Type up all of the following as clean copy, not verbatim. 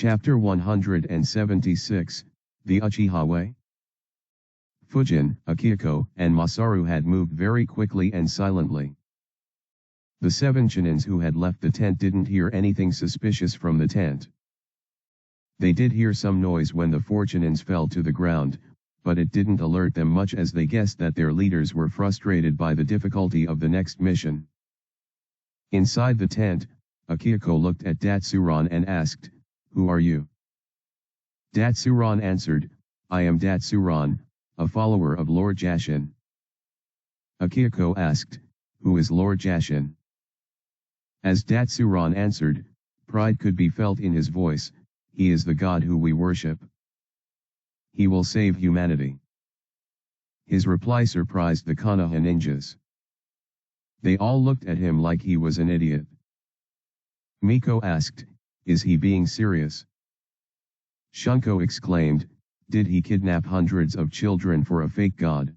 Chapter 176, The Uchiha Way. Fujin, Akihiko, and Masaru had moved very quickly and silently. The 7 Chunins who had left the tent didn't hear anything suspicious from the tent. They did hear some noise when the 4 Chunins fell to the ground, but it didn't alert them much as they guessed that their leaders were frustrated by the difficulty of the next mission. Inside the tent, Akihiko looked at Datsuran and asked, "Who are you?" Datsuran answered, "I am Datsuran, a follower of Lord Jashin." Akihiko asked, "Who is Lord Jashin?" As Datsuran answered, pride could be felt in his voice. "He is the god who we worship. He will save humanity." His reply surprised the Konoha ninjas. They all looked at him like he was an idiot. Miko asked, "Is he being serious?" Shunko exclaimed, "Did he kidnap hundreds of children for a fake god?"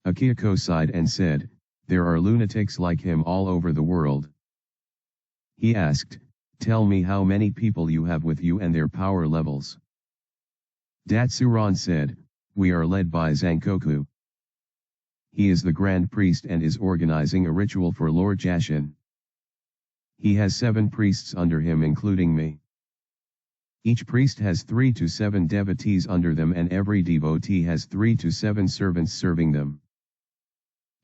Akihiko sighed and said, "There are lunatics like him all over the world." He asked, "Tell me how many people you have with you and their power levels." Datsuran said, "We are led by Zankoku. He is the Grand Priest and is organizing a ritual for Lord Jashin. He has 7 priests under him including me. Each priest has 3 to 7 devotees under them and every devotee has 3 to 7 servants serving them.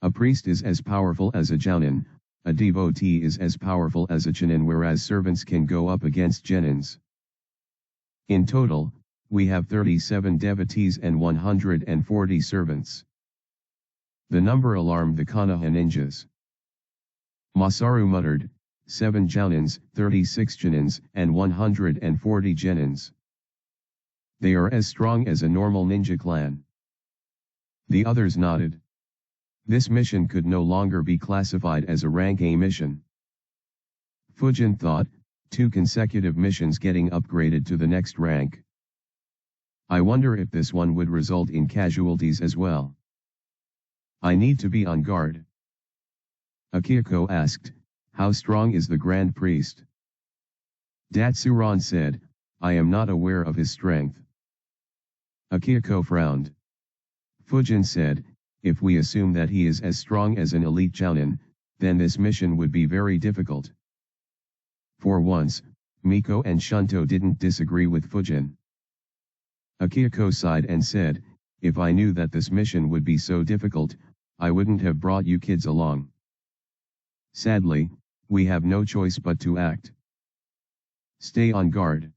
A priest is as powerful as a Jounin, a devotee is as powerful as a Chunin whereas servants can go up against Genins. In total, we have 37 devotees and 140 servants." The number alarmed the Konoha ninjas. Masaru muttered, 7 Jounins, 36 Chunins, and 140 Genins. They are as strong as a normal ninja clan. The others nodded. This mission could no longer be classified as a rank A mission. Fujin thought, 2 consecutive missions getting upgraded to the next rank. I wonder if this one would result in casualties as well. I need to be on guard. Akihiko asked, "How strong is the Grand Priest?" Datsuran said, "I am not aware of his strength." Akihiko frowned. Fujin said, "If we assume that he is as strong as an elite Jounin, then this mission would be very difficult." For once, Miko and Shunto didn't disagree with Fujin. Akihiko sighed and said, "If I knew that this mission would be so difficult, I wouldn't have brought you kids along. Sadly, we have no choice but to act. Stay on guard."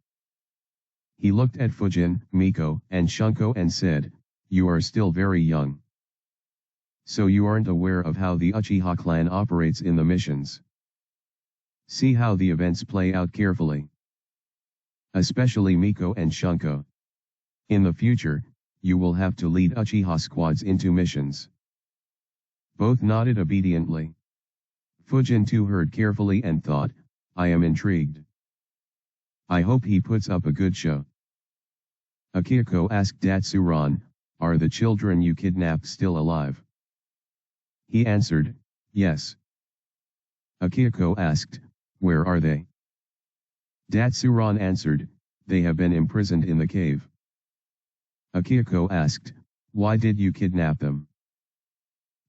He looked at Fujin, Miko, and Shunko and said, "You are still very young. So you aren't aware of how the Uchiha clan operates in the missions. See how the events play out carefully. Especially Miko and Shunko. In the future, you will have to lead Uchiha squads into missions." Both nodded obediently. Fujin too heard carefully and thought, "I am intrigued. I hope he puts up a good show." Akihiko asked Datsuran, "Are the children you kidnapped still alive?" He answered, "Yes." Akihiko asked, "Where are they?" Datsuran answered, "They have been imprisoned in the cave." Akihiko asked, "Why did you kidnap them?"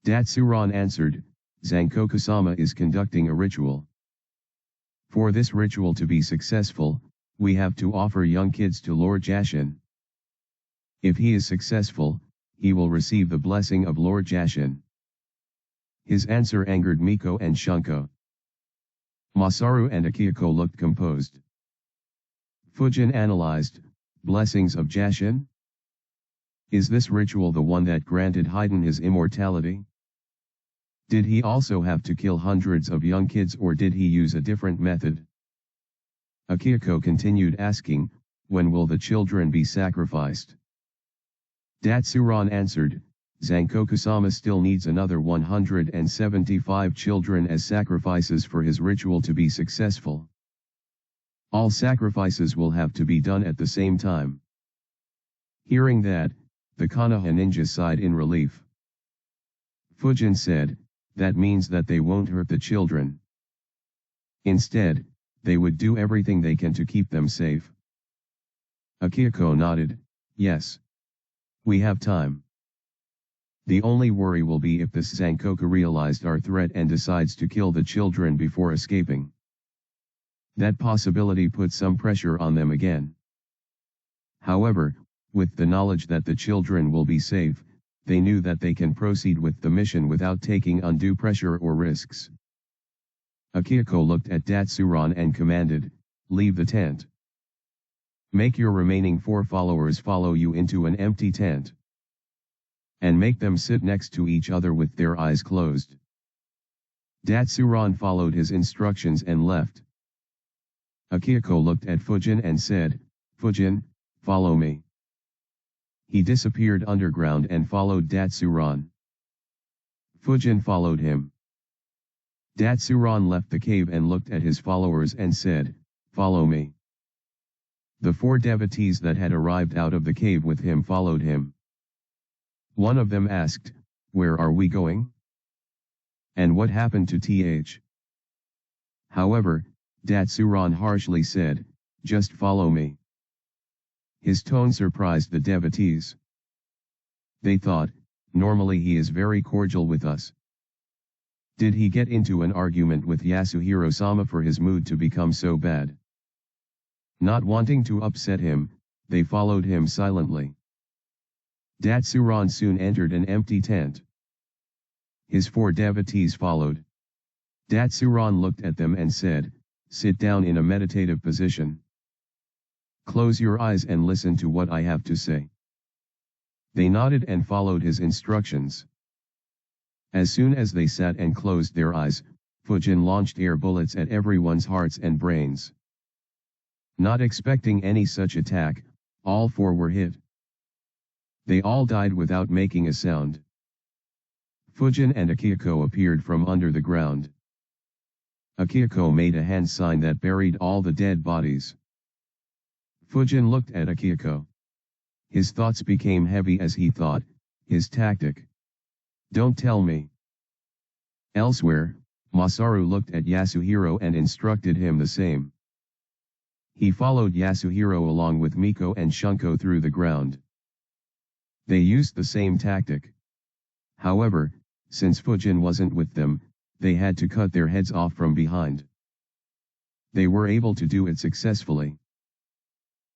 Datsuran answered, "Zankoku-sama is conducting a ritual. For this ritual to be successful, we have to offer young kids to Lord Jashin. If he is successful, he will receive the blessing of Lord Jashin." His answer angered Miko and Shunko. Masaru and Akihiko looked composed. Fujin analyzed, "Blessings of Jashin? Is this ritual the one that granted Haiden his immortality? Did he also have to kill hundreds of young kids or did he use a different method?" Akihiko continued asking, "When will the children be sacrificed?" Datsuran answered, "Zankoku-sama still needs another 175 children as sacrifices for his ritual to be successful. All sacrifices will have to be done at the same time." Hearing that, the Konoha ninja sighed in relief. Fujin said, "That means that they won't hurt the children. Instead, they would do everything they can to keep them safe. Akihiko nodded, yes. We have time. The only worry will be if this Zankoku realized our threat and decides to kill the children before escaping. That possibility puts some pressure on them again. However, with the knowledge that the children will be safe, they knew that they can proceed with the mission without taking undue pressure or risks. Akihiko looked at Datsuran and commanded, leave the tent. Make your remaining 4 followers follow you into an empty tent. And make them sit next to each other with their eyes closed. Datsuran followed his instructions and left. Akihiko looked at Fujin and said, Fujin, follow me. He disappeared underground and followed Datsuran. Fujin followed him. Datsuran left the cave and looked at his followers and said, follow me. The 4 devotees that had arrived out of the cave with him followed him. One of them asked, where are we going? And what happened to Th? However, Datsuran harshly said, just follow me. His tone surprised the devotees. They thought, normally he is very cordial with us. Did he get into an argument with Yasuhiro-sama for his mood to become so bad? Not wanting to upset him, they followed him silently. Datsuran soon entered an empty tent. His 4 devotees followed. Datsuran looked at them and said, sit down in a meditative position. Close your eyes and listen to what I have to say. They nodded and followed his instructions. As soon as they sat and closed their eyes, Fujin launched air bullets at everyone's hearts and brains. Not expecting any such attack, all 4 were hit. They all died without making a sound. Fujin and Akihiko appeared from under the ground. Akihiko made a hand sign that buried all the dead bodies. Fujin looked at Akihiko. His thoughts became heavy as he thought, his tactic. Don't tell me. Elsewhere, Masaru looked at Yasuhiro and instructed him the same. He followed Yasuhiro along with Miko and Shunko through the ground. They used the same tactic. However, since Fujin wasn't with them, they had to cut their heads off from behind. They were able to do it successfully.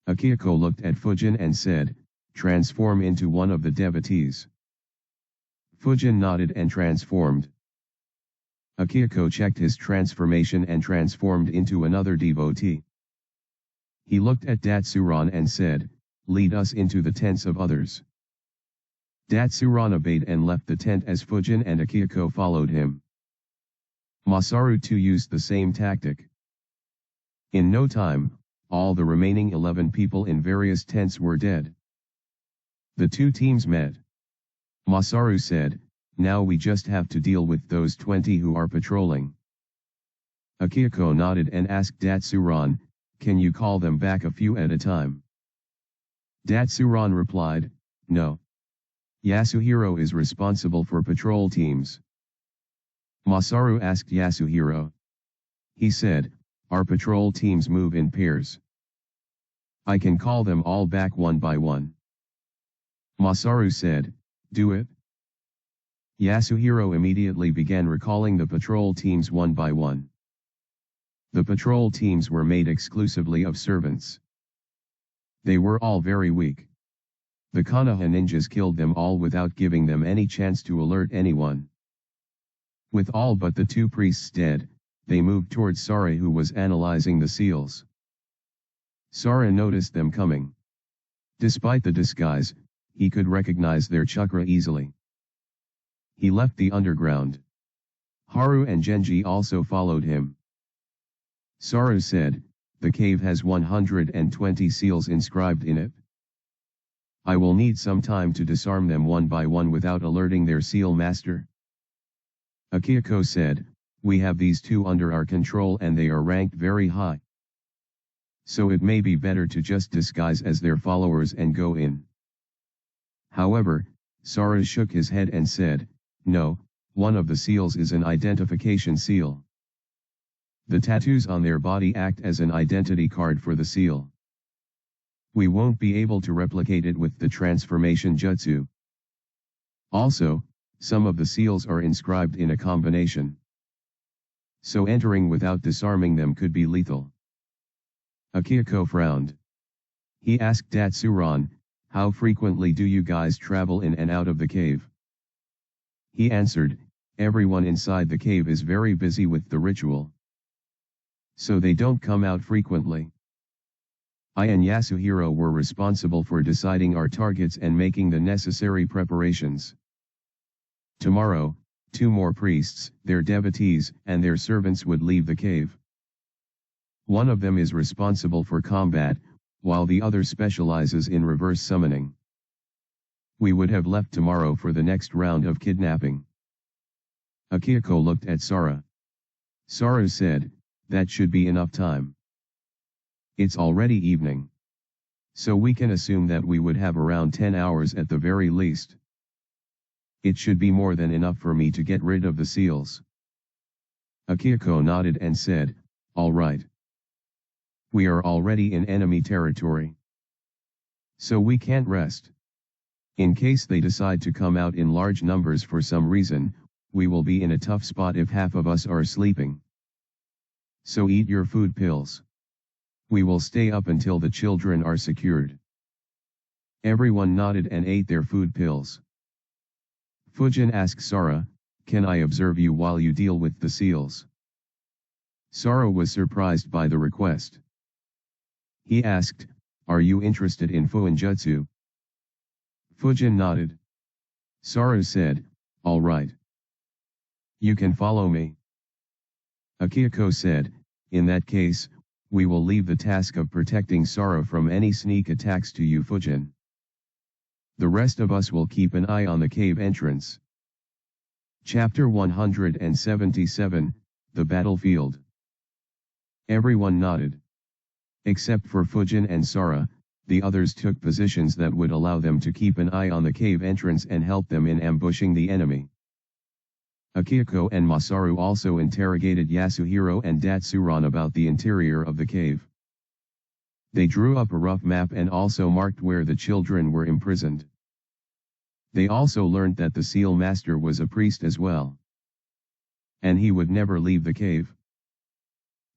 Akihiko looked at Fujin and said, transform into one of the devotees. Fujin nodded and transformed. Akihiko checked his transformation and transformed into another devotee. He looked at Datsuran and said, lead us into the tents of others. Datsuran obeyed and left the tent as Fujin and Akihiko followed him. Masaru too used the same tactic. In no time, all the remaining 11 people in various tents were dead. The 2 teams met. Masaru said, now we just have to deal with those 20 who are patrolling. Akihiko nodded and asked Datsuran, can you call them back a few at a time? Datsuran replied, no. Yasuhiro is responsible for patrol teams. Masaru asked Yasuhiro. He said, our patrol teams move in pairs. I can call them all back one by one. Masaru said, do it. Yasuhiro immediately began recalling the patrol teams one by one. The patrol teams were made exclusively of servants. They were all very weak. The Konoha ninjas killed them all without giving them any chance to alert anyone. With all but the 2 priests dead, they moved towards Sari, who was analyzing the seals. Sara noticed them coming. Despite the disguise, he could recognize their chakra easily. He left the underground. Haru and Genji also followed him. Sara said, the cave has 120 seals inscribed in it. I will need some time to disarm them one by one without alerting their seal master. Akihiko said, we have these 2 under our control and they are ranked very high. So it may be better to just disguise as their followers and go in. However, Sara shook his head and said, no, one of the seals is an identification seal. The tattoos on their body act as an identity card for the seal. We won't be able to replicate it with the transformation jutsu. Also, some of the seals are inscribed in a combination. So entering without disarming them could be lethal. Akihiko frowned. He asked Datsuran, "How frequently do you guys travel in and out of the cave?" He answered, "Everyone inside the cave is very busy with the ritual. So they don't come out frequently. I and Yasuhiro were responsible for deciding our targets and making the necessary preparations. Tomorrow, 2 more priests, their devotees, and their servants would leave the cave. One of them is responsible for combat, while the other specializes in reverse summoning. We would have left tomorrow for the next round of kidnapping." Akihiko looked at Sara. Sara said, "That should be enough time. It's already evening. So we can assume that we would have around 10 hours at the very least. It should be more than enough for me to get rid of the seals." Akihiko nodded and said, "All right. We are already in enemy territory. So we can't rest. In case they decide to come out in large numbers for some reason, we will be in a tough spot if half of us are sleeping. So eat your food pills. We will stay up until the children are secured." Everyone nodded and ate their food pills. Fujin asked Sara, "Can I observe you while you deal with the seals?" Sara was surprised by the request. He asked, "Are you interested in Fuinjutsu?" Fujin nodded. Sara said, "All right. You can follow me." Akihiko said, "In that case, we will leave the task of protecting Sara from any sneak attacks to you, Fujin. The rest of us will keep an eye on the cave entrance." Chapter 177, The Battlefield. Everyone nodded. Except for Fujin and Sara, the others took positions that would allow them to keep an eye on the cave entrance and help them in ambushing the enemy. Akihiko and Masaru also interrogated Yasuhiro and Datsuran about the interior of the cave. They drew up a rough map and also marked where the children were imprisoned. They also learned that the seal master was a priest as well. And he would never leave the cave.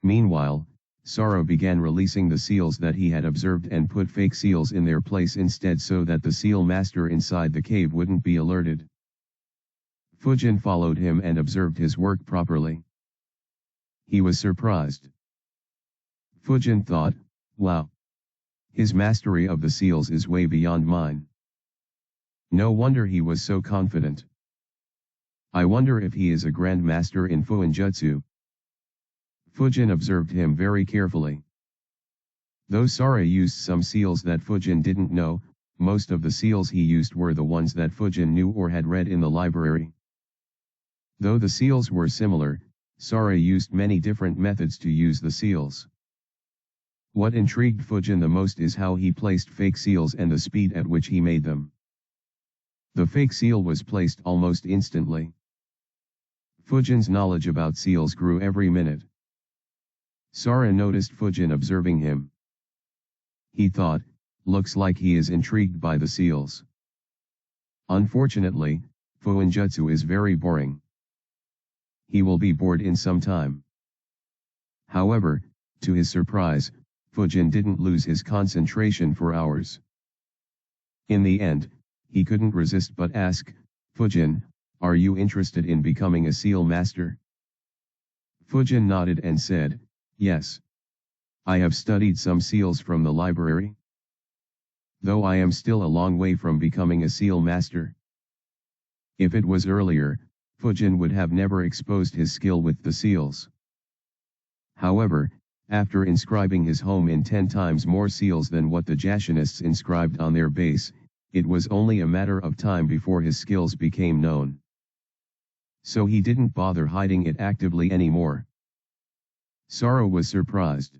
Meanwhile, Sara began releasing the seals that he had observed and put fake seals in their place instead so that the seal master inside the cave wouldn't be alerted. Fujin followed him and observed his work properly. He was surprised. Fujin thought, "Wow. His mastery of the seals is way beyond mine. No wonder he was so confident. I wonder if he is a grand master in Fuinjutsu." Fujin observed him very carefully. Though Sara used some seals that Fujin didn't know, most of the seals he used were the ones that Fujin knew or had read in the library. Though the seals were similar, Sara used many different methods to use the seals. What intrigued Fujin the most is how he placed fake seals and the speed at which he made them. The fake seal was placed almost instantly. Fujin's knowledge about seals grew every minute. Sara noticed Fujin observing him. He thought, "Looks like he is intrigued by the seals." Unfortunately, Fuinjutsu is very boring. He will be bored in some time. However, to his surprise, Fujin didn't lose his concentration for hours. In the end, he couldn't resist but ask, "Fujin, are you interested in becoming a seal master?" Fujin nodded and said, "Yes. I have studied some seals from the library. Though I am still a long way from becoming a seal master." If it was earlier, Fujin would have never exposed his skill with the seals. However, after inscribing his home in 10 times more seals than what the Jashinists inscribed on their base, it was only a matter of time before his skills became known. So he didn't bother hiding it actively anymore. Sara was surprised.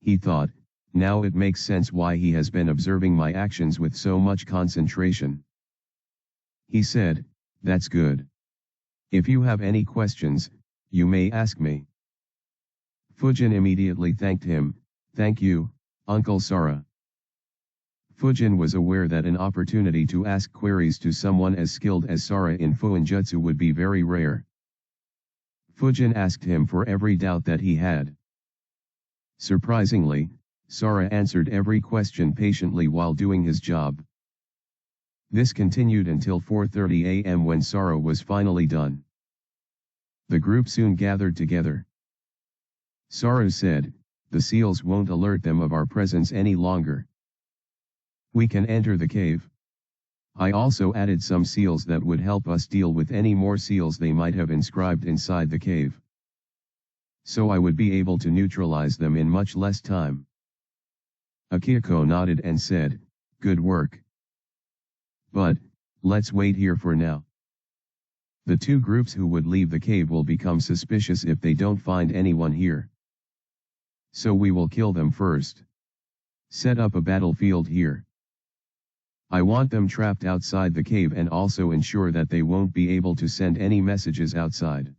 He thought, "Now it makes sense why he has been observing my actions with so much concentration." He said, "That's good. If you have any questions, you may ask me." Fujin immediately thanked him. "Thank you, Uncle Sara." Fujin was aware that an opportunity to ask queries to someone as skilled as Sara in Fuinjutsu would be very rare. Fujin asked him for every doubt that he had. Surprisingly, Sara answered every question patiently while doing his job. This continued until 4:30 a.m. when Sara was finally done. The group soon gathered together. Sara said, "The seals won't alert them of our presence any longer. We can enter the cave. I also added some seals that would help us deal with any more seals they might have inscribed inside the cave. So I would be able to neutralize them in much less time." Akihiko nodded and said, "Good work. But, let's wait here for now. The two groups who would leave the cave will become suspicious if they don't find anyone here. So we will kill them first. Set up a battlefield here. I want them trapped outside the cave and also ensure that they won't be able to send any messages outside.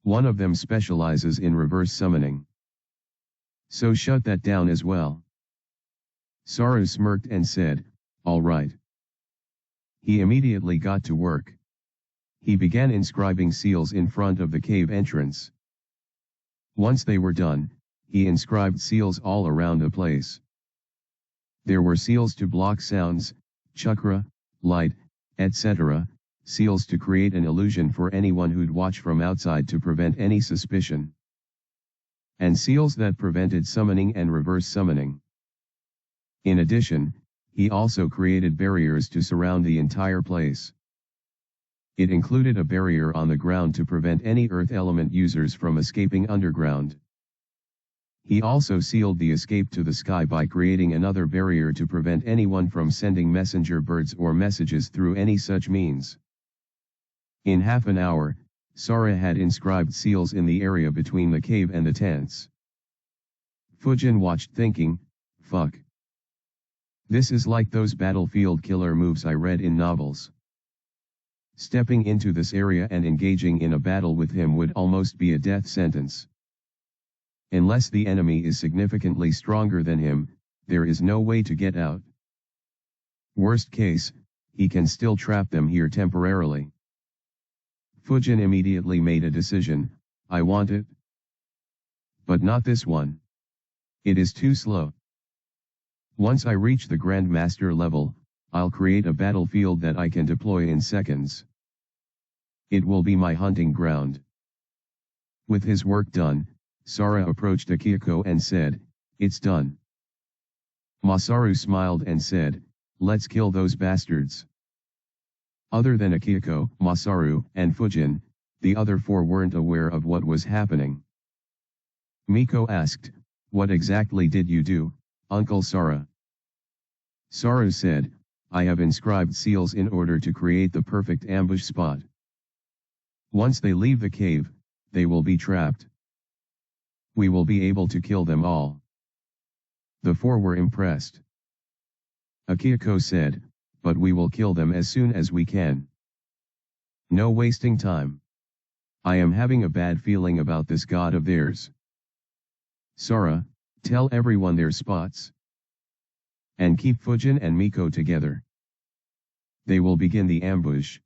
One of them specializes in reverse summoning. So shut that down as well." Sara smirked and said, "All right." He immediately got to work. He began inscribing seals in front of the cave entrance. Once they were done, he inscribed seals all around the place. There were seals to block sounds, chakra, light, etc., seals to create an illusion for anyone who'd watch from outside to prevent any suspicion, and seals that prevented summoning and reverse summoning. In addition, he also created barriers to surround the entire place. It included a barrier on the ground to prevent any earth element users from escaping underground. He also sealed the escape to the sky by creating another barrier to prevent anyone from sending messenger birds or messages through any such means. In half an hour, Sara had inscribed seals in the area between the cave and the tents. Fujin watched thinking, "Fuck. This is like those battlefield killer moves I read in novels. Stepping into this area and engaging in a battle with him would almost be a death sentence. Unless the enemy is significantly stronger than him, there is no way to get out. Worst case, he can still trap them here temporarily." Fujin immediately made a decision. "I want it. But not this one. It is too slow. Once I reach the Grandmaster level, I'll create a battlefield that I can deploy in seconds. It will be my hunting ground." With his work done, Sara approached Akihiko and said, "It's done." Masaru smiled and said, "Let's kill those bastards." Other than Akihiko, Masaru, and Fujin, the other four weren't aware of what was happening. Miko asked, "What exactly did you do, Uncle Sara?" Sara said, "I have inscribed seals in order to create the perfect ambush spot. Once they leave the cave, they will be trapped. We will be able to kill them all." The four were impressed. Akihiko said, "But we will kill them as soon as we can. No wasting time. I am having a bad feeling about this god of theirs. Sara, tell everyone their spots. And keep Fujin and Miko together. They will begin the ambush."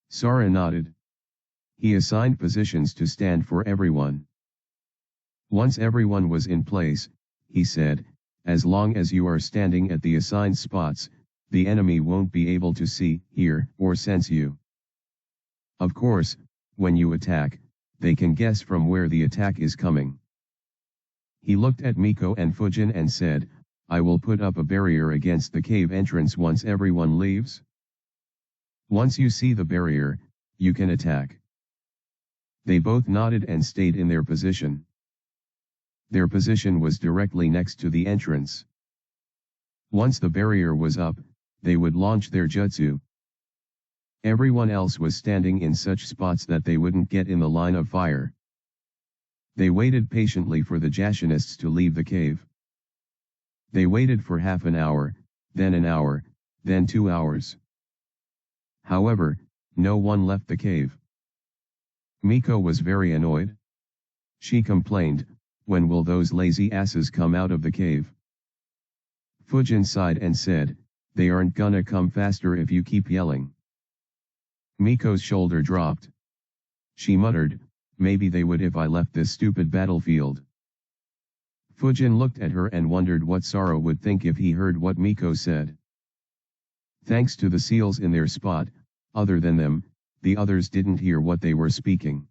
Sara nodded. He assigned positions to stand for everyone. Once everyone was in place, he said, "As long as you are standing at the assigned spots, the enemy won't be able to see, hear, or sense you. Of course, when you attack, they can guess from where the attack is coming." He looked at Miko and Fujin and said, "I will put up a barrier against the cave entrance once everyone leaves. Once you see the barrier, you can attack." They both nodded and stayed in their position. Their position was directly next to the entrance. Once the barrier was up, they would launch their jutsu. Everyone else was standing in such spots that they wouldn't get in the line of fire. They waited patiently for the Jashinists to leave the cave. They waited for half an hour, then 2 hours. However, no one left the cave. Miko was very annoyed. She complained, "When will those lazy asses come out of the cave?" Fujin sighed and said, "They aren't gonna come faster if you keep yelling." Miko's shoulder dropped. She muttered, "Maybe they would if I left this stupid battlefield." Fujin looked at her and wondered what Sora would think if he heard what Miko said. Thanks to the seals in their spot, other than them, the others didn't hear what they were speaking.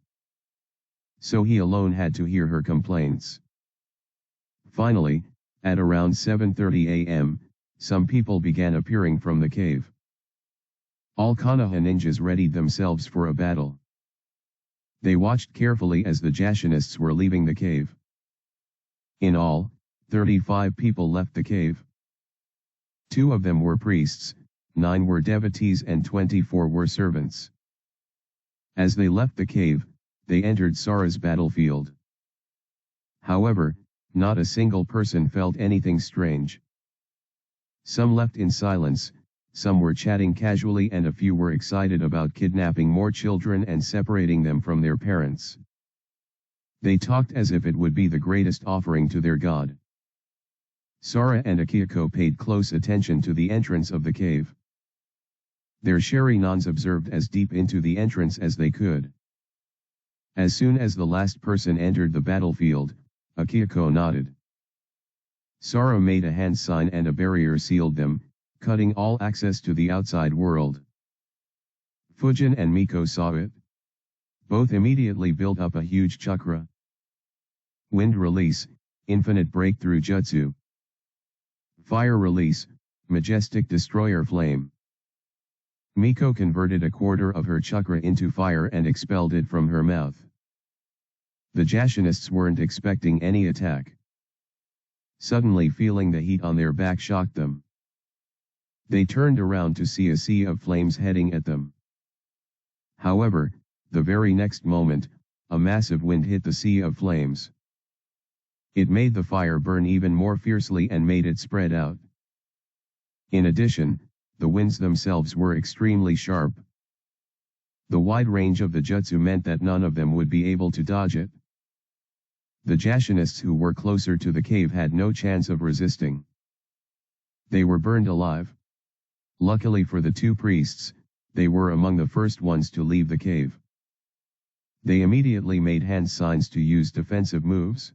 So he alone had to hear her complaints. Finally, at around 7:30 a.m., some people began appearing from the cave. All Konoha ninjas readied themselves for a battle. They watched carefully as the Jashinists were leaving the cave. In all, 35 people left the cave. 2 of them were priests, 9 were devotees and 24 were servants. As they left the cave, they entered Sora's battlefield. However, not a single person felt anything strange. Some left in silence, some were chatting casually and a few were excited about kidnapping more children and separating them from their parents. They talked as if it would be the greatest offering to their god. Sora and Akihiko paid close attention to the entrance of the cave. Their Sharinans observed as deep into the entrance as they could. As soon as the last person entered the battlefield, Akihiko nodded. Sora made a hand sign and a barrier sealed them, cutting all access to the outside world. Fujin and Miko saw it. Both immediately built up a huge chakra. Wind release, infinite breakthrough jutsu. Fire release, majestic destroyer flame. Miko converted a quarter of her chakra into fire and expelled it from her mouth. The Jashinists weren't expecting any attack. Suddenly feeling the heat on their back shocked them. They turned around to see a sea of flames heading at them. However, the very next moment, a massive wind hit the sea of flames. It made the fire burn even more fiercely and made it spread out. In addition, the winds themselves were extremely sharp. The wide range of the jutsu meant that none of them would be able to dodge it. The Jashinists who were closer to the cave had no chance of resisting. They were burned alive. Luckily for the 2 priests, they were among the first ones to leave the cave. They immediately made hand signs to use defensive moves.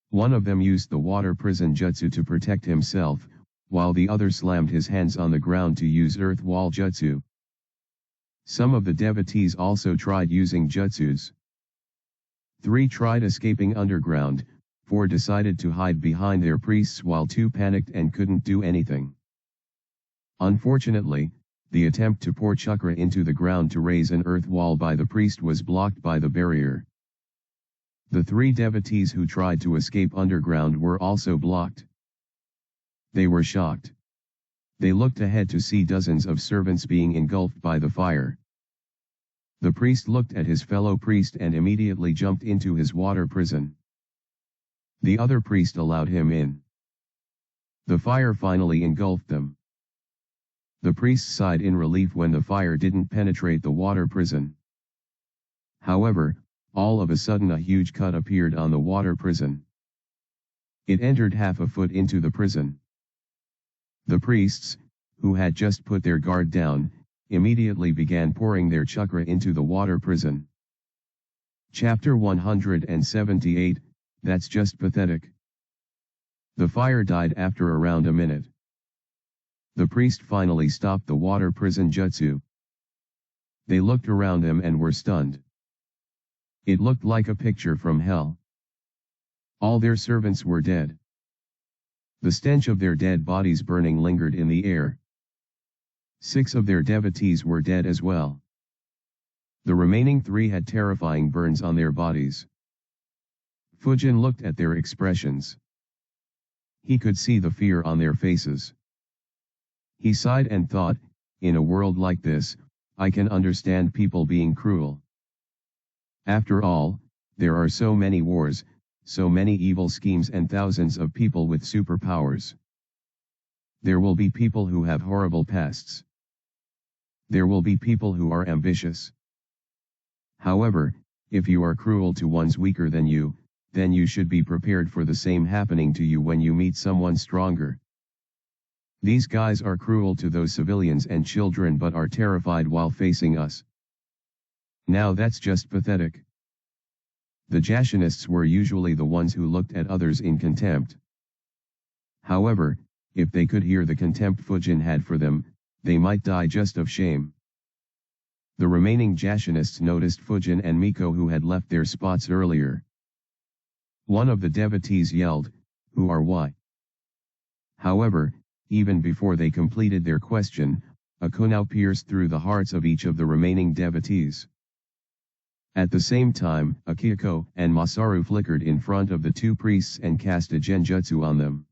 One of them used the water prison jutsu to protect himself, while the other slammed his hands on the ground to use earth wall jutsu. Some of the devotees also tried using jutsus. 3 tried escaping underground, 4 decided to hide behind their priests while 2 panicked and couldn't do anything. Unfortunately, the attempt to pour chakra into the ground to raise an earth wall by the priest was blocked by the barrier. The 3 devotees who tried to escape underground were also blocked. They were shocked. They looked ahead to see dozens of servants being engulfed by the fire. The priest looked at his fellow priest and immediately jumped into his water prison. The other priest allowed him in. The fire finally engulfed them. The priest sighed in relief when the fire didn't penetrate the water prison. However, all of a sudden a huge cut appeared on the water prison. It entered half a foot into the prison. The priests, who had just put their guard down, immediately began pouring their chakra into the water prison. Chapter 178, That's Just Pathetic. The fire died after around a minute. The priest finally stopped the water prison jutsu. They looked around them and were stunned. It looked like a picture from hell. All their servants were dead. The stench of their dead bodies burning lingered in the air. 6 of their devotees were dead as well. The remaining 3 had terrifying burns on their bodies. Fujin looked at their expressions. He could see the fear on their faces. He sighed and thought, in a world like this, I can understand people being cruel. After all, there are so many wars, so many evil schemes and thousands of people with superpowers. There will be people who have horrible pasts. There will be people who are ambitious. However, if you are cruel to ones weaker than you, then you should be prepared for the same happening to you when you meet someone stronger. These guys are cruel to those civilians and children but are terrified while facing us. Now that's just pathetic. The Jashinists were usually the ones who looked at others in contempt. However, if they could hear the contempt Fujin had for them, they might die just of shame. The remaining Jashinists noticed Fujin and Miko who had left their spots earlier. One of the devotees yelled, "Who are why?" However, even before they completed their question, a kunao pierced through the hearts of each of the remaining devotees. At the same time, Akihiko and Masaru flickered in front of the two priests and cast a genjutsu on them.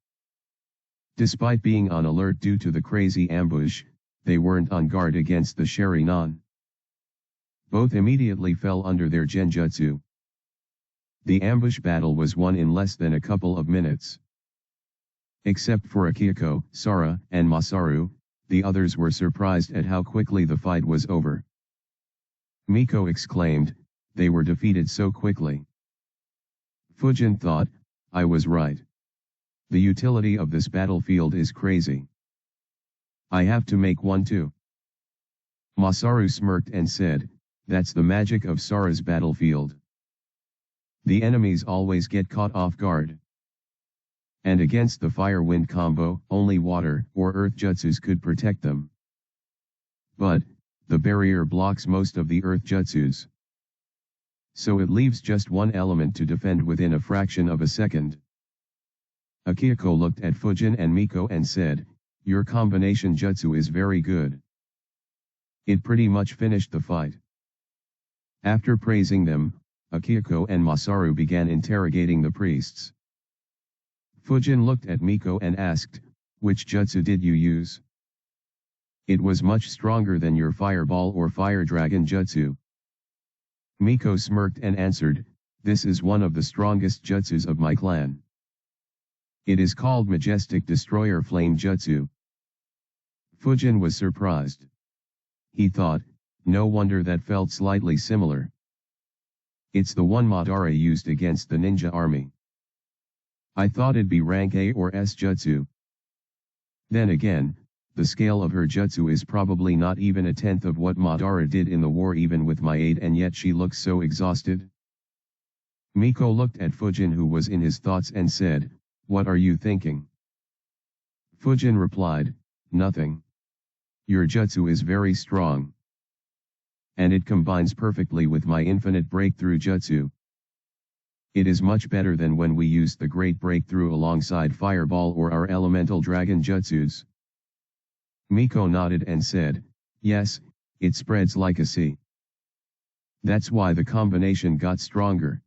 Despite being on alert due to the crazy ambush, they weren't on guard against the Sharinan. Both immediately fell under their genjutsu. The ambush battle was won in less than a couple of minutes. Except for Akihiko, Sara, and Masaru, the others were surprised at how quickly the fight was over. Miko exclaimed, "They were defeated so quickly." Fujin thought, "I was right. The utility of this battlefield is crazy. I have to make one too." Masaru smirked and said, "That's the magic of Sara's battlefield. The enemies always get caught off guard. And against the fire-wind combo, only water or earth jutsus could protect them. But, the barrier blocks most of the earth jutsus. So it leaves just one element to defend within a fraction of a second." Akihiko looked at Fujin and Miko and said, "Your combination jutsu is very good. It pretty much finished the fight." After praising them, Akihiko and Masaru began interrogating the priests. Fujin looked at Miko and asked, "Which jutsu did you use?" "It was much stronger than your fireball or fire dragon jutsu." Miko smirked and answered, "This is one of the strongest jutsus of my clan. It is called Majestic Destroyer Flame Jutsu." Fujin was surprised. He thought, no wonder that felt slightly similar. It's the one Madara used against the ninja army. I thought it'd be rank A or S jutsu. Then again, the scale of her jutsu is probably not even a tenth of what Madara did in the war even with my aid, and yet she looks so exhausted. Miko looked at Fujin who was in his thoughts and said, "What are you thinking?" Fujin replied, "Nothing. Your jutsu is very strong. And it combines perfectly with my infinite breakthrough jutsu. It is much better than when we used the great breakthrough alongside fireball or our elemental dragon jutsus." Miko nodded and said, "Yes, it spreads like a sea. That's why the combination got stronger."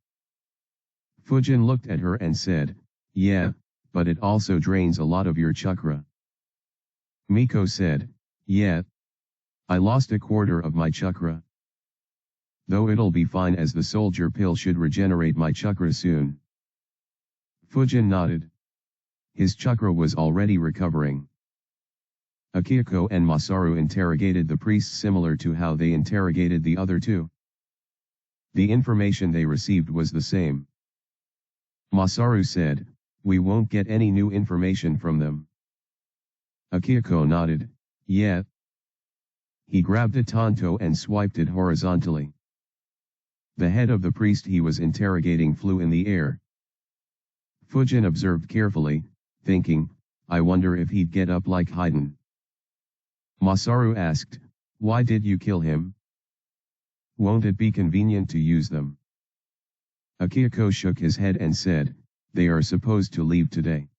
Fujin looked at her and said, "Yeah, but it also drains a lot of your chakra." Miko said, "Yeah. I lost a quarter of my chakra. Though it'll be fine as the soldier pill should regenerate my chakra soon." Fujin nodded. His chakra was already recovering. Akihiko and Masaru interrogated the priests similar to how they interrogated the other two. The information they received was the same. Masaru said, "We won't get any new information from them." Akihiko nodded, "Yeah." He grabbed a tanto and swiped it horizontally. The head of the priest he was interrogating flew in the air. Fujin observed carefully, thinking, "I wonder if he'd get up like Haydn." Masaru asked, "Why did you kill him? Won't it be convenient to use them?" Akihiko shook his head and said, "They are supposed to leave today.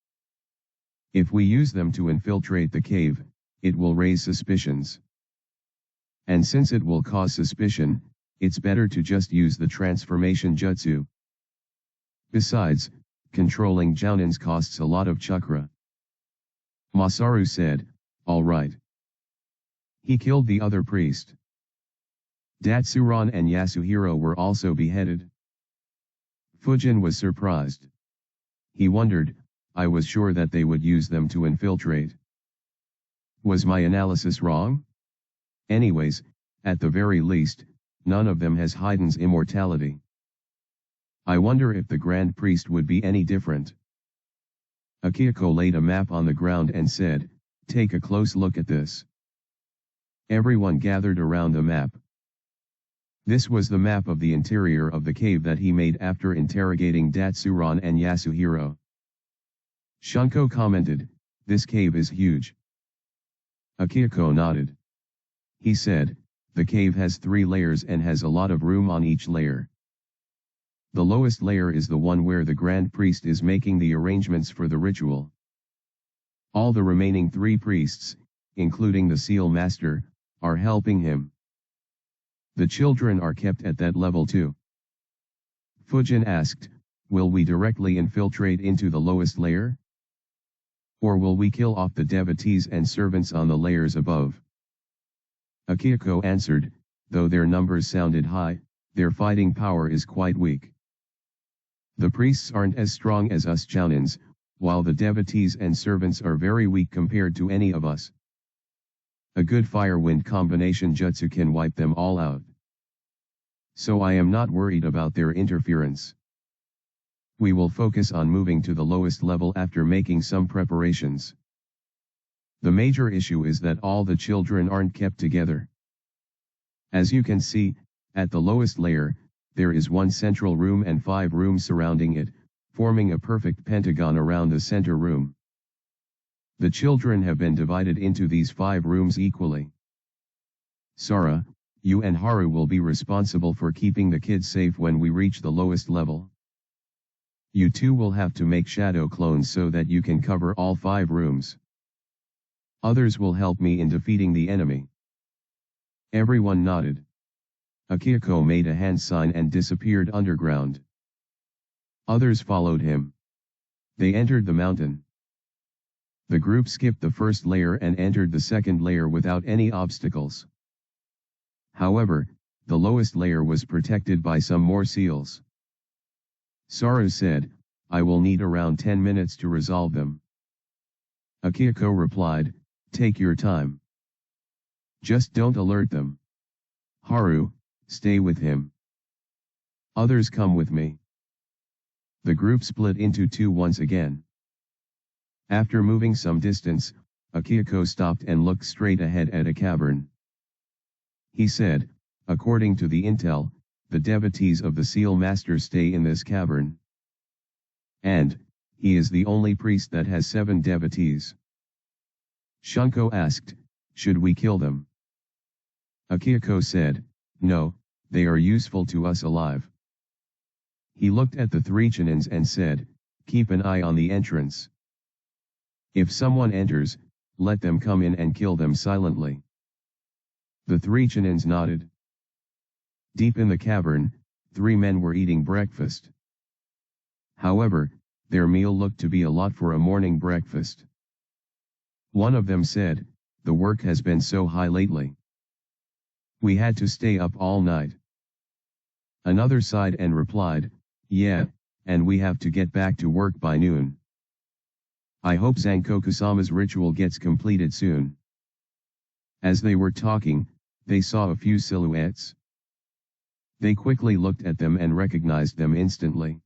If we use them to infiltrate the cave, it will raise suspicions. And since it will cause suspicion, it's better to just use the transformation jutsu. Besides, controlling Jounins costs a lot of chakra." Masaru said, "All right." He killed the other priest. Datsuran and Yasuhiro were also beheaded. Fujin was surprised. He wondered, "I was sure that they would use them to infiltrate. Was my analysis wrong? Anyways, at the very least, none of them has Haiden's immortality. I wonder if the Grand Priest would be any different. Akihiko laid a map on the ground and said, "Take a close look at this." Everyone gathered around the map. This was the map of the interior of the cave that he made after interrogating Datsuran and Yasuhiro. Shunko commented, "This cave is huge." Akihiko nodded. He said, "The cave has 3 layers and has a lot of room on each layer. The lowest layer is the one where the Grand Priest is making the arrangements for the ritual. All the remaining 3 priests, including the Seal Master, are helping him. The children are kept at that level too." Fujin asked, "Will we directly infiltrate into the lowest layer? Or will we kill off the devotees and servants on the layers above?" Akihiko answered, "Though their numbers sounded high, their fighting power is quite weak. The priests aren't as strong as us Chounins, while the devotees and servants are very weak compared to any of us. A good fire-wind combination jutsu can wipe them all out. So I am not worried about their interference. We will focus on moving to the lowest level after making some preparations. The major issue is that all the children aren't kept together. As you can see, at the lowest layer, there is 1 central room and 5 rooms surrounding it, forming a perfect pentagon around the center room. The children have been divided into these 5 rooms equally. Sara, you and Haru will be responsible for keeping the kids safe when we reach the lowest level. You 2 will have to make shadow clones so that you can cover all 5 rooms. Others will help me in defeating the enemy." Everyone nodded. Akihiko made a hand sign and disappeared underground. Others followed him. They entered the mountain. The group skipped the first layer and entered the second layer without any obstacles. However, the lowest layer was protected by some more seals. Saru said, "I will need around 10 minutes to resolve them." Akihiko replied, "Take your time. Just don't alert them. Haru, stay with him. Others come with me." The group split into 2 once again. After moving some distance, Akihiko stopped and looked straight ahead at a cavern. He said, "According to the intel, the devotees of the Seal Master stay in this cavern. And, he is the only priest that has 7 devotees." Shunko asked, "Should we kill them?" Akihiko said, "No, they are useful to us alive." He looked at the 3 Chunins and said, "Keep an eye on the entrance. If someone enters, let them come in and kill them silently." The 3 Chunins nodded. Deep in the cavern, 3 men were eating breakfast. However, their meal looked to be a lot for a morning breakfast. One of them said, "The work has been so high lately. We had to stay up all night." Another sighed and replied, "Yeah, and we have to get back to work by noon. I hope Zankoku-sama's ritual gets completed soon." As they were talking, they saw a few silhouettes. They quickly looked at them and recognized them instantly.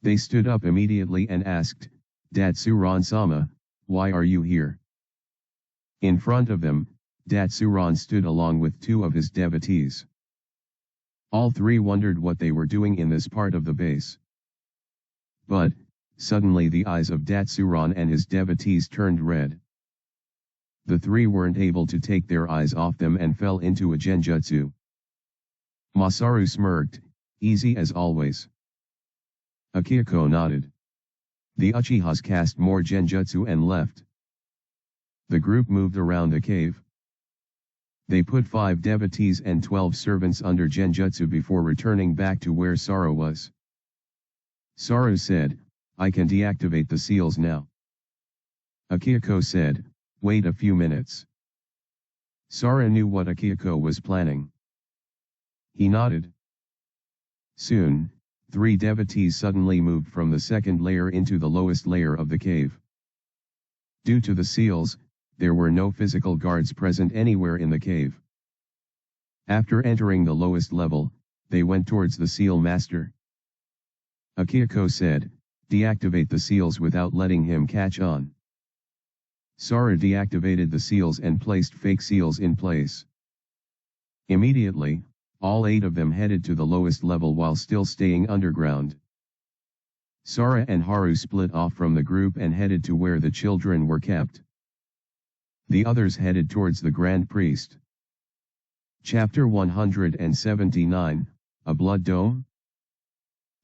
They stood up immediately and asked, "Datsuran-sama, why are you here?" In front of them, Datsuran stood along with 2 of his devotees. All 3 wondered what they were doing in this part of the base. But, suddenly the eyes of Datsuran and his devotees turned red. The 3 weren't able to take their eyes off them and fell into a genjutsu. Masaru smirked, "Easy as always." Akihiko nodded. The Uchihas cast more genjutsu and left. The group moved around the cave. They put 5 devotees and 12 servants under genjutsu before returning back to where Saru was. Saru said, "I can deactivate the seals now." Akihiko said, "Wait a few minutes." Saru knew what Akihiko was planning. He nodded. Soon, 3 devotees suddenly moved from the second layer into the lowest layer of the cave. Due to the seals, there were no physical guards present anywhere in the cave. After entering the lowest level, they went towards the seal master. Akihiko said, "Deactivate the seals without letting him catch on." Sora deactivated the seals and placed fake seals in place. Immediately, all 8 of them headed to the lowest level while still staying underground. Sora and Haru split off from the group and headed to where the children were kept. The others headed towards the Grand Priest. Chapter 179, A Blood Dome?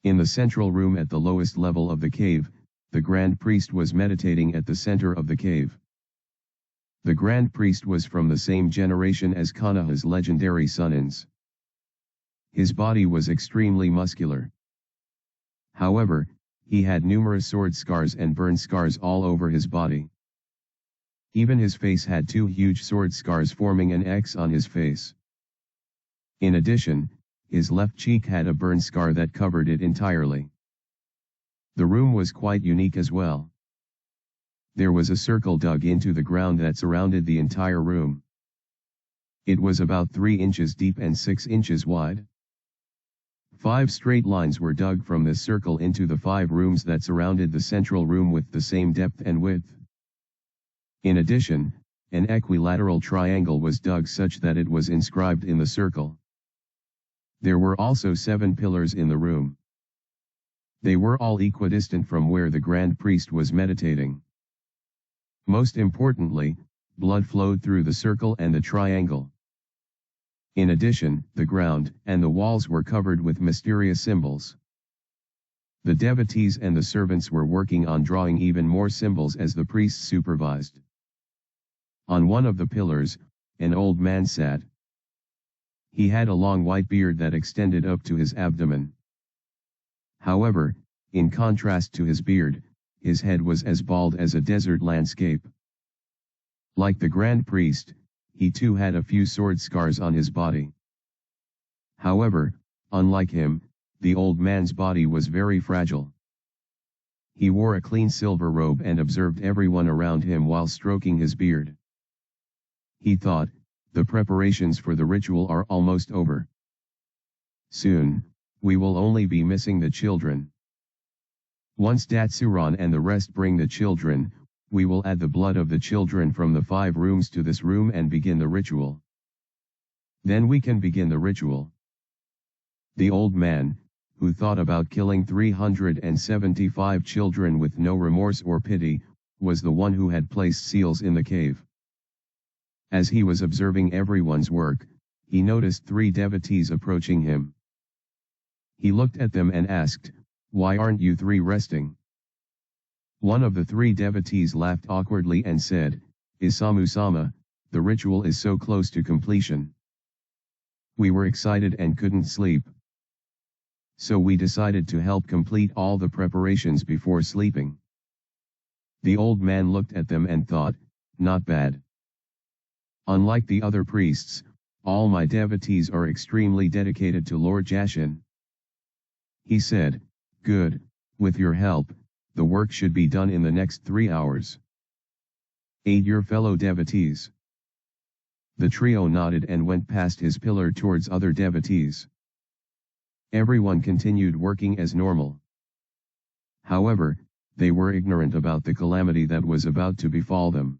In the central room at the lowest level of the cave, the Grand Priest was meditating at the center of the cave. The Grand Priest was from the same generation as Konoha's legendary Sunnins. His body was extremely muscular. However, he had numerous sword scars and burn scars all over his body. Even his face had 2 huge sword scars forming an X on his face. In addition, his left cheek had a burn scar that covered it entirely. The room was quite unique as well. There was a circle dug into the ground that surrounded the entire room. It was about 3 inches deep and 6 inches wide. 5 straight lines were dug from this circle into the 5 rooms that surrounded the central room with the same depth and width. In addition, an equilateral triangle was dug such that it was inscribed in the circle. There were also 7 pillars in the room. They were all equidistant from where the Grand Priest was meditating. Most importantly, blood flowed through the circle and the triangle. In addition, the ground and the walls were covered with mysterious symbols. The devotees and the servants were working on drawing even more symbols as the priests supervised. On one of the pillars, an old man sat. He had a long white beard that extended up to his abdomen. However, in contrast to his beard, his head was as bald as a desert landscape. Like the Grand Priest, he too had a few sword scars on his body. However, unlike him, the old man's body was very fragile. He wore a clean silver robe and observed everyone around him while stroking his beard. He thought, the preparations for the ritual are almost over. Soon, we will only be missing the children. Once Datsuran and the rest bring the children, we will add the blood of the children from the 5 rooms to this room and begin the ritual. Then we can begin the ritual. The old man, who thought about killing 375 children with no remorse or pity, was the one who had placed seals in the cave. As he was observing everyone's work, he noticed 3 devotees approaching him. He looked at them and asked, "Why aren't you 3 resting?" One of the 3 devotees laughed awkwardly and said, "Isamu-sama, the ritual is so close to completion. We were excited and couldn't sleep. So we decided to help complete all the preparations before sleeping." The old man looked at them and thought, "Not bad. Unlike the other priests, all my devotees are extremely dedicated to Lord Jashin." He said, "Good, with your help, the work should be done in the next 3 hours. Aid your fellow devotees." The trio nodded and went past his pillar towards other devotees. Everyone continued working as normal. However, they were ignorant about the calamity that was about to befall them.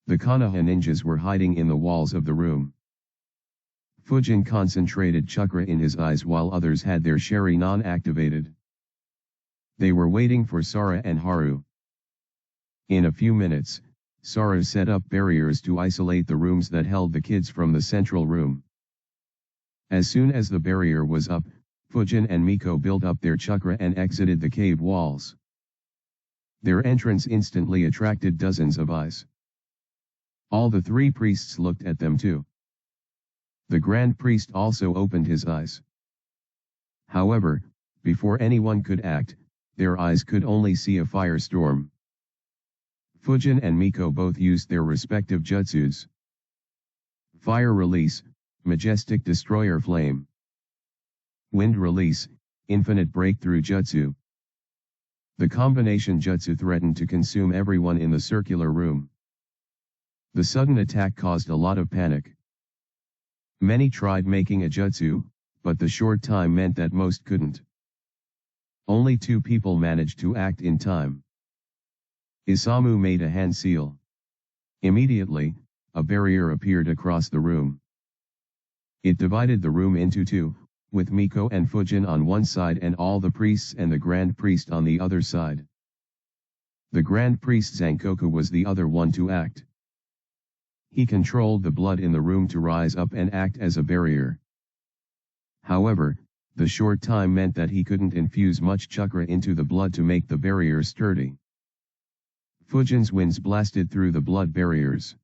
The Konoha ninjas were hiding in the walls of the room. Fujin concentrated chakra in his eyes while others had their Sharingan activated. They were waiting for Sora and Haru. In a few minutes, Sora set up barriers to isolate the rooms that held the kids from the central room. As soon as the barrier was up, Fujin and Miko built up their chakra and exited the cave walls. Their entrance instantly attracted dozens of eyes. All the 3 priests looked at them too. The Grand Priest also opened his eyes. However, before anyone could act, their eyes could only see a firestorm. Fujin and Miko both used their respective jutsus. Fire release, majestic destroyer flame. Wind release, infinite breakthrough jutsu. The combination jutsu threatened to consume everyone in the circular room. The sudden attack caused a lot of panic. Many tried making a jutsu, but the short time meant that most couldn't. Only 2 people managed to act in time. Isamu made a hand seal. Immediately, a barrier appeared across the room. It divided the room into 2, with Miko and Fujin on one side and all the priests and the Grand Priest on the other side. The Grand Priest Zankoku was the other one to act. He controlled the blood in the room to rise up and act as a barrier. However, the short time meant that he couldn't infuse much chakra into the blood to make the barrier sturdy. Fujin's winds blasted through the blood barriers.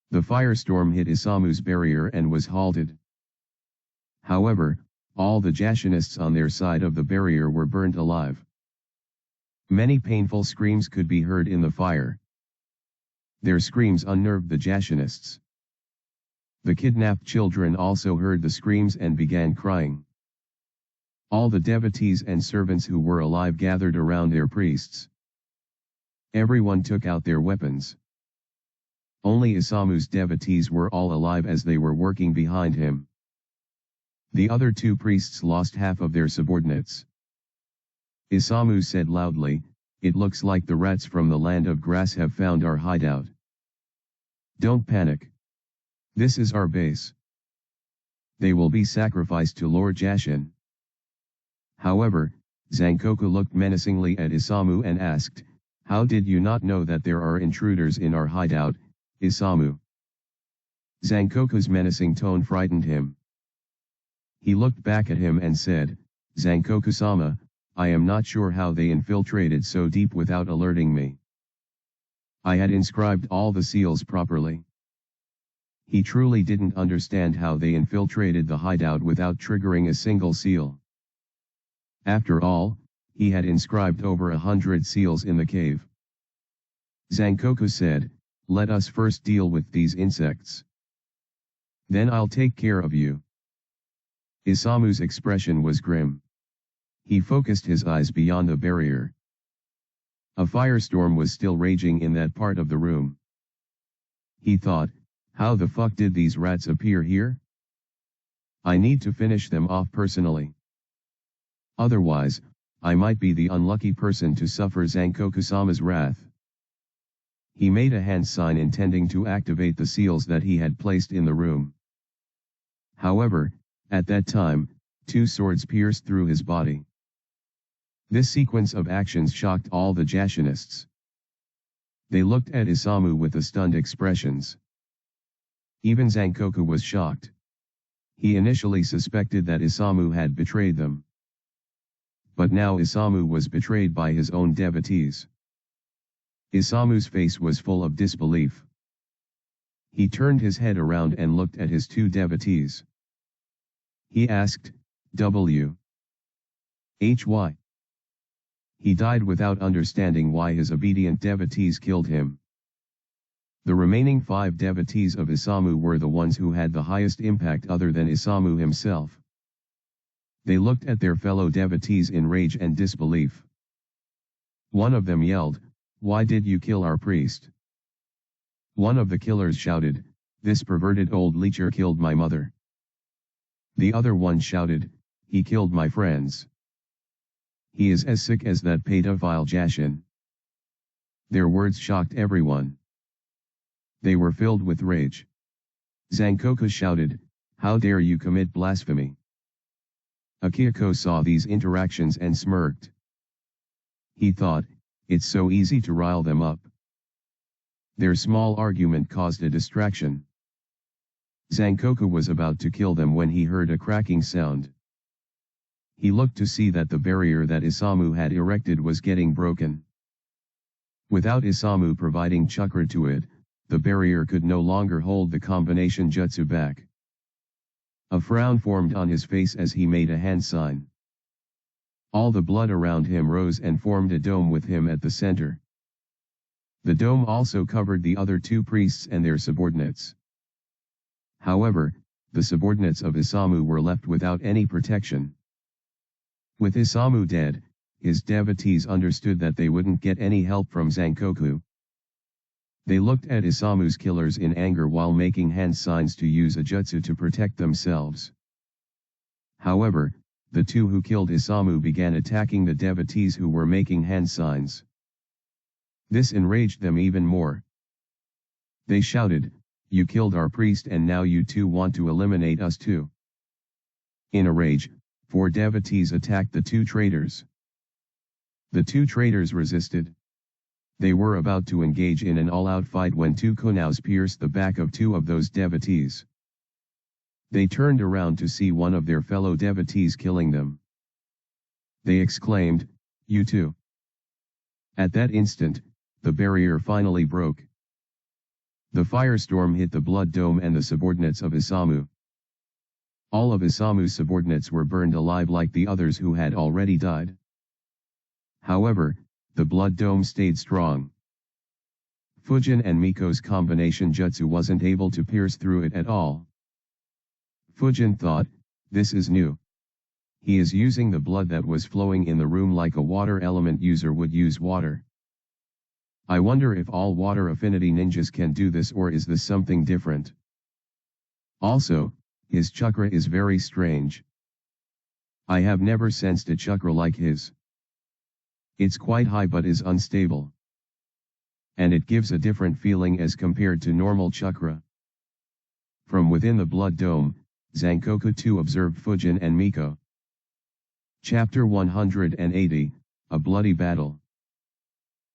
The firestorm hit Isamu's barrier and was halted. However, all the Jashinists on their side of the barrier were burned alive. Many painful screams could be heard in the fire. Their screams unnerved the Jashinists. The kidnapped children also heard the screams and began crying. All the devotees and servants who were alive gathered around their priests. Everyone took out their weapons. Only Isamu's devotees were all alive as they were working behind him. The other 2 priests lost half of their subordinates. Isamu said loudly, "It looks like the rats from the land of grass have found our hideout. Don't panic. This is our base. They will be sacrificed to Lord Jashin." However, Zankoku looked menacingly at Isamu and asked, "How did you not know that there are intruders in our hideout, Isamu?" Zankoku's menacing tone frightened him. He looked back at him and said, "Zankoku-sama, I am not sure how they infiltrated so deep without alerting me. I had inscribed all the seals properly." He truly didn't understand how they infiltrated the hideout without triggering a single seal. After all, he had inscribed over 100 seals in the cave. Zankoku said, "Let us first deal with these insects. Then I'll take care of you." Isamu's expression was grim. He focused his eyes beyond the barrier. A firestorm was still raging in that part of the room. He thought, "How the fuck did these rats appear here? I need to finish them off personally. Otherwise, I might be the unlucky person to suffer Zankoku-sama's wrath." He made a hand sign intending to activate the seals that he had placed in the room. However, at that time, 2 swords pierced through his body. This sequence of actions shocked all the Jashinists. They looked at Isamu with stunned expressions. Even Zankoku was shocked. He initially suspected that Isamu had betrayed them. But now Isamu was betrayed by his own devotees. Isamu's face was full of disbelief. He turned his head around and looked at his 2 devotees. He asked, "Why?" He died without understanding why his obedient devotees killed him. The remaining 5 devotees of Isamu were the ones who had the highest impact other than Isamu himself. They looked at their fellow devotees in rage and disbelief. One of them yelled, "Why did you kill our priest?" One of the killers shouted, "This perverted old leecher killed my mother." The other one shouted, "He killed my friends. He is as sick as that pedophile Jashin." Their words shocked everyone. They were filled with rage. Zankoku shouted, "How dare you commit blasphemy?" Akihiko saw these interactions and smirked. He thought, it's so easy to rile them up. Their small argument caused a distraction. Zankoku was about to kill them when he heard a cracking sound. He looked to see that the barrier that Isamu had erected was getting broken. Without Isamu providing chakra to it, the barrier could no longer hold the combination jutsu back. A frown formed on his face as he made a hand sign. All the blood around him rose and formed a dome with him at the center. The dome also covered the other 2 priests and their subordinates. However, the subordinates of Isamu were left without any protection. With Isamu dead, his devotees understood that they wouldn't get any help from Zankoku. They looked at Isamu's killers in anger while making hand signs to use a jutsu to protect themselves. However, the two who killed Isamu began attacking the devotees who were making hand signs. This enraged them even more. They shouted, "You killed our priest and now you too want to eliminate us too." In a rage, 4 devotees attacked the 2 traitors. The 2 traitors resisted. They were about to engage in an all-out fight when 2 kunaus pierced the back of 2 of those devotees. They turned around to see one of their fellow devotees killing them. They exclaimed, "You too." At that instant, the barrier finally broke. The firestorm hit the blood dome and the subordinates of Isamu. All of Isamu's subordinates were burned alive like the others who had already died. However, the blood dome stayed strong. Fujin and Miko's combination jutsu wasn't able to pierce through it at all. Fujin thought, "This is new. He is using the blood that was flowing in the room like a water element user would use water. I wonder if all water affinity ninjas can do this, or is this something different? Also, his chakra is very strange. I have never sensed a chakra like his. It's quite high but is unstable. And it gives a different feeling as compared to normal chakra." From within the blood dome, Zankoku too observed Fujin and Miko. Chapter 180, A Bloody Battle.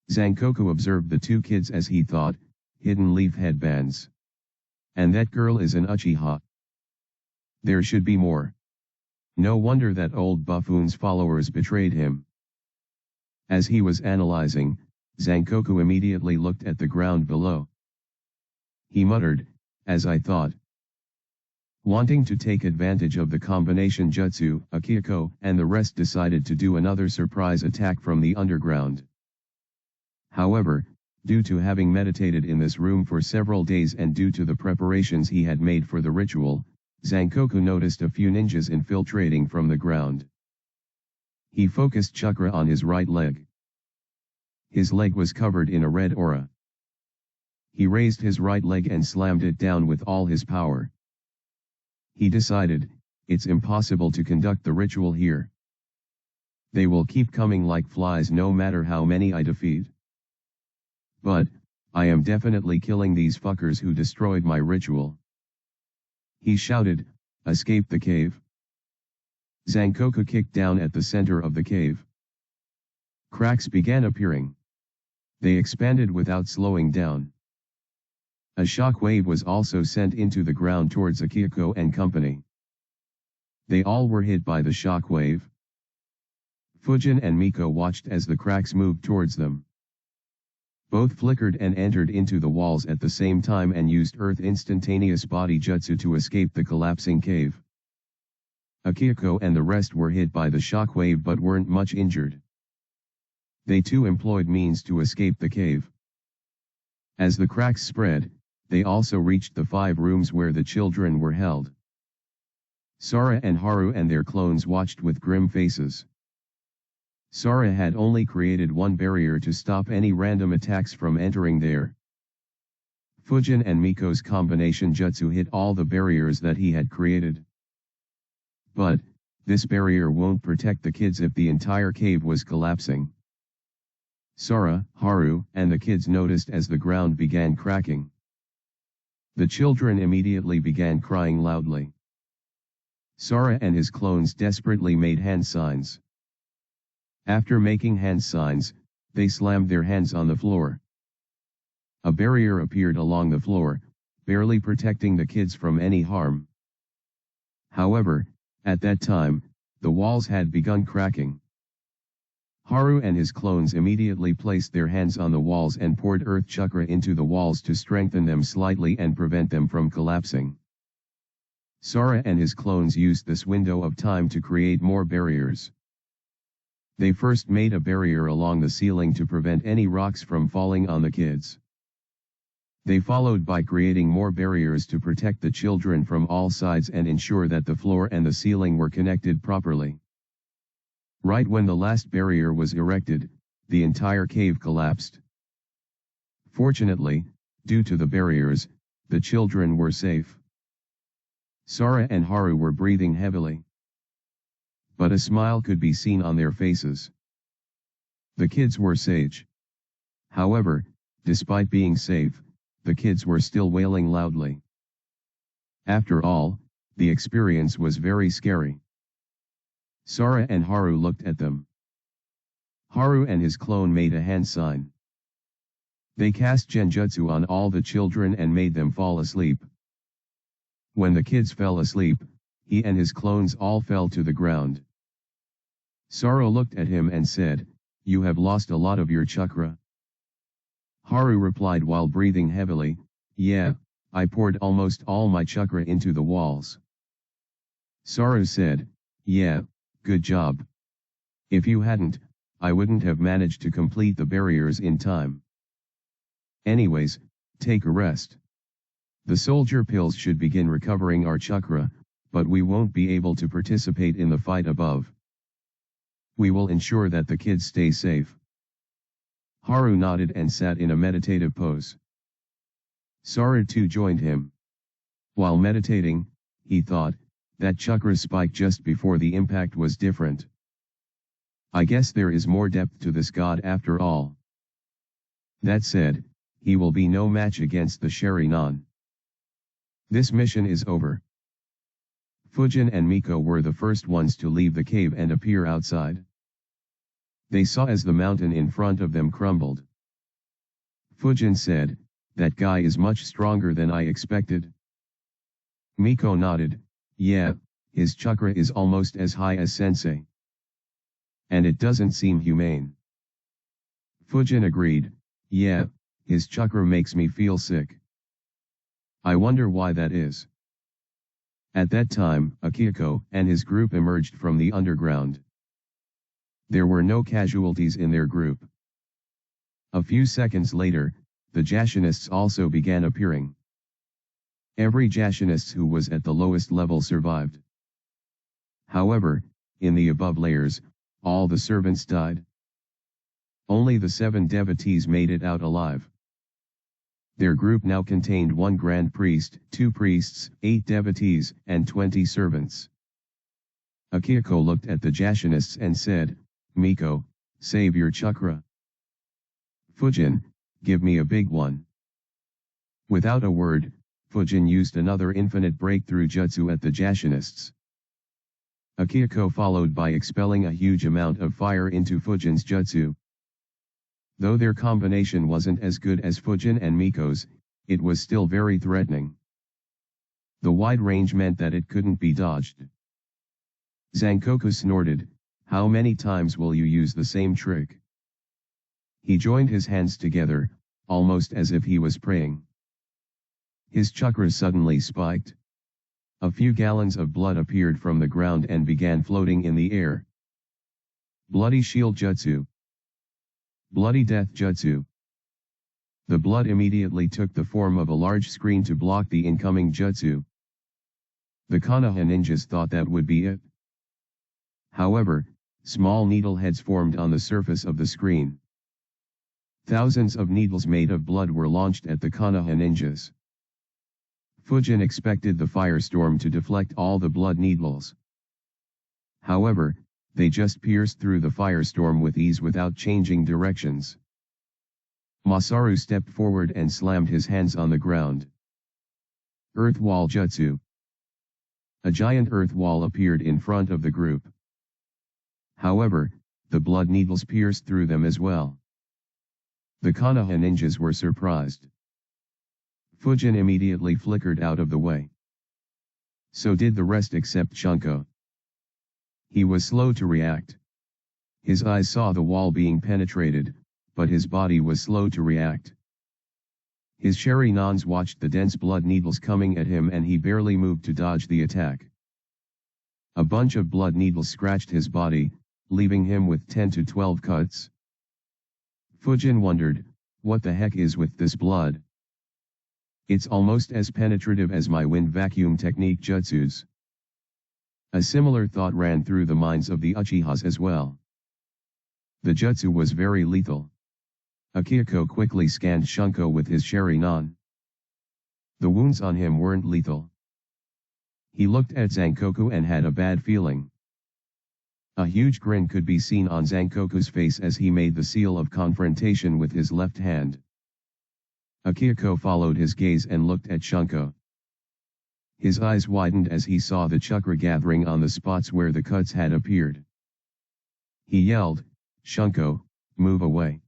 Zankoku observed the 2 kids as he thought, hidden leaf headbands. And that girl is an Uchiha. There should be more. No wonder that old buffoon's followers betrayed him. As he was analyzing, Zankoku immediately looked at the ground below. He muttered, "As I thought." Wanting to take advantage of the combination jutsu, Akihiko and the rest decided to do another surprise attack from the underground. However, due to having meditated in this room for several days and due to the preparations he had made for the ritual, Zankoku noticed a few ninjas infiltrating from the ground. He focused chakra on his right leg. His leg was covered in a red aura. He raised his right leg and slammed it down with all his power. He decided, it's impossible to conduct the ritual here. They will keep coming like flies no matter how many I defeat. But, I am definitely killing these fuckers who destroyed my ritual. He shouted, "Escape the cave." Zankoku kicked down at the center of the cave. Cracks began appearing. They expanded without slowing down. A shock wave was also sent into the ground towards Akihiko and company. They all were hit by the shock wave. Fujin and Miko watched as the cracks moved towards them. Both flickered and entered into the walls at the same time and used Earth instantaneous body jutsu to escape the collapsing cave. Akihiko and the rest were hit by the shock wave but weren't much injured. They too employed means to escape the cave. As the cracks spread, they also reached the 5 rooms where the children were held. Sora and Haru and their clones watched with grim faces. Sora had only created one barrier to stop any random attacks from entering there. Fujin and Miko's combination jutsu hit all the barriers that he had created. But, this barrier won't protect the kids if the entire cave was collapsing. Sora, Haru, and the kids noticed as the ground began cracking. The children immediately began crying loudly. Sora and his clones desperately made hand signs. After making hand signs, they slammed their hands on the floor. A barrier appeared along the floor, barely protecting the kids from any harm. However, at that time, the walls had begun cracking. Haru and his clones immediately placed their hands on the walls and poured earth chakra into the walls to strengthen them slightly and prevent them from collapsing. Sora and his clones used this window of time to create more barriers. They first made a barrier along the ceiling to prevent any rocks from falling on the kids. They followed by creating more barriers to protect the children from all sides and ensure that the floor and the ceiling were connected properly. Right when the last barrier was erected, the entire cave collapsed. Fortunately, Due to the barriers, the children were safe. Sora and Haru were breathing heavily, but a smile could be seen on their faces. The kids were safe. However, despite being safe, the kids were still wailing loudly. After all, the experience was very scary. Sora and Haru looked at them. Haru and his clone made a hand sign. They cast genjutsu on all the children and made them fall asleep. When the kids fell asleep, he and his clones all fell to the ground. Sora looked at him and said, "You have lost a lot of your chakra." Haru replied while breathing heavily, "Yeah, I poured almost all my chakra into the walls." Sora said, "Yeah, good job. If you hadn't, I wouldn't have managed to complete the barriers in time. Anyways, take a rest. The soldier pills should begin recovering our chakra, but we won't be able to participate in the fight above. We will ensure that the kids stay safe." Haru nodded and sat in a meditative pose. Sora too joined him. While meditating, he thought, that chakra spike just before the impact was different. I guess there is more depth to this god after all. That said, he will be no match against the Sharingan. This mission is over. Fujin and Miko were the first ones to leave the cave and appear outside. They saw as the mountain in front of them crumbled. Fujin said, "That guy is much stronger than I expected." Miko nodded, "Yeah, his chakra is almost as high as Sensei. And it doesn't seem humane." Fujin agreed, "Yeah, his chakra makes me feel sick. I wonder why that is." At that time, Akihiko and his group emerged from the underground. There were no casualties in their group. A few seconds later, the Jashinists also began appearing. Every Jashinist who was at the lowest level survived. However, in the above layers, all the servants died. Only the 7 devotees made it out alive. Their group now contained 1 grand priest, 2 priests, 8 devotees, and 20 servants. Akihiko looked at the Jashinists and said, "Miko, save your chakra. Fujin, give me a big one." Without a word, Fujin used another infinite breakthrough jutsu at the Jashinists. Akihiko followed by expelling a huge amount of fire into Fujin's jutsu. Though their combination wasn't as good as Fujin and Miko's, it was still very threatening. The wide range meant that it couldn't be dodged. Zankoku snorted, "How many times will you use the same trick?" He joined his hands together, almost as if he was praying. His chakra suddenly spiked. A few gallons of blood appeared from the ground and began floating in the air. Bloody Shield Jutsu. Bloody Death Jutsu. The blood immediately took the form of a large screen to block the incoming jutsu. The Konoha ninjas thought that would be it. However, small needleheads formed on the surface of the screen. Thousands of needles made of blood were launched at the Konoha ninjas. Fujin expected the firestorm to deflect all the blood needles. However, they just pierced through the firestorm with ease without changing directions. Masaru stepped forward and slammed his hands on the ground. Earth Wall Jutsu. A giant earth wall appeared in front of the group. However, the blood needles pierced through them as well. The Konoha ninjas were surprised. Fujin immediately flickered out of the way. So did the rest except Shunko. He was slow to react. His eyes saw the wall being penetrated, but his body was slow to react. His Sharinans watched the dense blood needles coming at him and he barely moved to dodge the attack. A bunch of blood needles scratched his body, leaving him with 10 to 12 cuts. Fujin wondered, what the heck is with this blood? It's almost as penetrative as my wind vacuum technique jutsus. A similar thought ran through the minds of the Uchihas as well. The jutsu was very lethal. Akihiko quickly scanned Shunko with his Sharingan. The wounds on him weren't lethal. He looked at Zankoku and had a bad feeling. A huge grin could be seen on Zankoku's face as he made the seal of confrontation with his left hand. Akihiko followed his gaze and looked at Shunko. His eyes widened as he saw the chakra gathering on the spots where the cuts had appeared. He yelled, "Shunko, move away."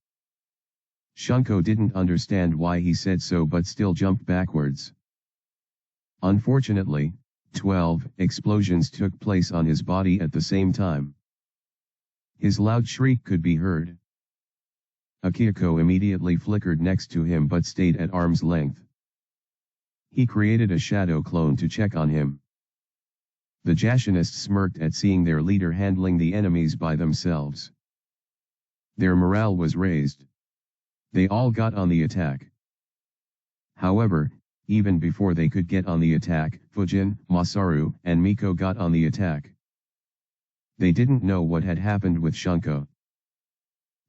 Shunko didn't understand why he said so but still jumped backwards. Unfortunately, 12 explosions took place on his body at the same time. His loud shriek could be heard. Akihiko immediately flickered next to him but stayed at arm's length. He created a shadow clone to check on him. The Jashinists smirked at seeing their leader handling the enemies by themselves. Their morale was raised. They all got on the attack. However, even before they could get on the attack, Fujin, Masaru, and Miko got on the attack. They didn't know what had happened with Shunko.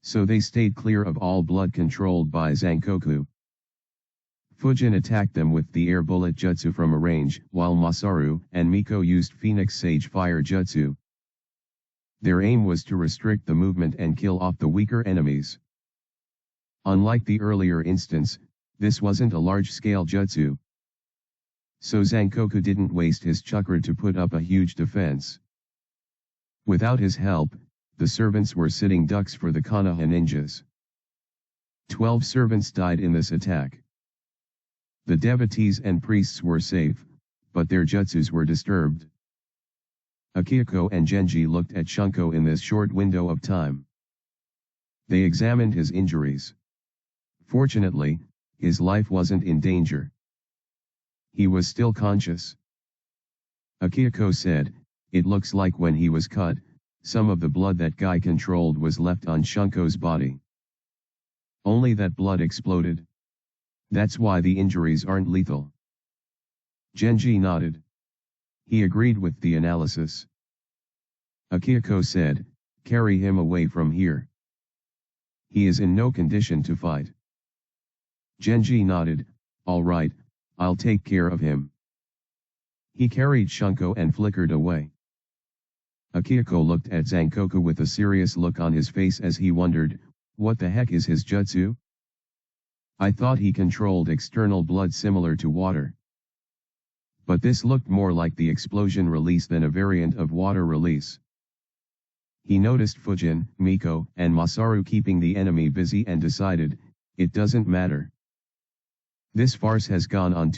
So they stayed clear of all blood controlled by Zankoku. Fujin attacked them with the air bullet jutsu from a range, while Masaru and Miko used Phoenix Sage Fire jutsu. Their aim was to restrict the movement and kill off the weaker enemies. Unlike the earlier instance, this wasn't a large-scale jutsu. So Zankoku didn't waste his chakra to put up a huge defense. Without his help, the servants were sitting ducks for the Konoha ninjas. 12 servants died in this attack. The devotees and priests were safe, but their jutsus were disturbed. Akihiko and Genji looked at Shunko in this short window of time. They examined his injuries. Fortunately, his life wasn't in danger. He was still conscious. Akihiko said, "It looks like when he was cut, some of the blood that guy controlled was left on Shunko's body. Only that blood exploded. That's why the injuries aren't lethal." Genji nodded. He agreed with the analysis. Akihiko said, "Carry him away from here. He is in no condition to fight." Genji nodded, "All right, I'll take care of him." He carried Shunko and flickered away. Akihiko looked at Zankoku with a serious look on his face as he wondered, what the heck is his jutsu? I thought he controlled external blood similar to water. But this looked more like the explosion release than a variant of water release. He noticed Fujin, Miko, and Masaru keeping the enemy busy and decided, it doesn't matter. This farce has gone on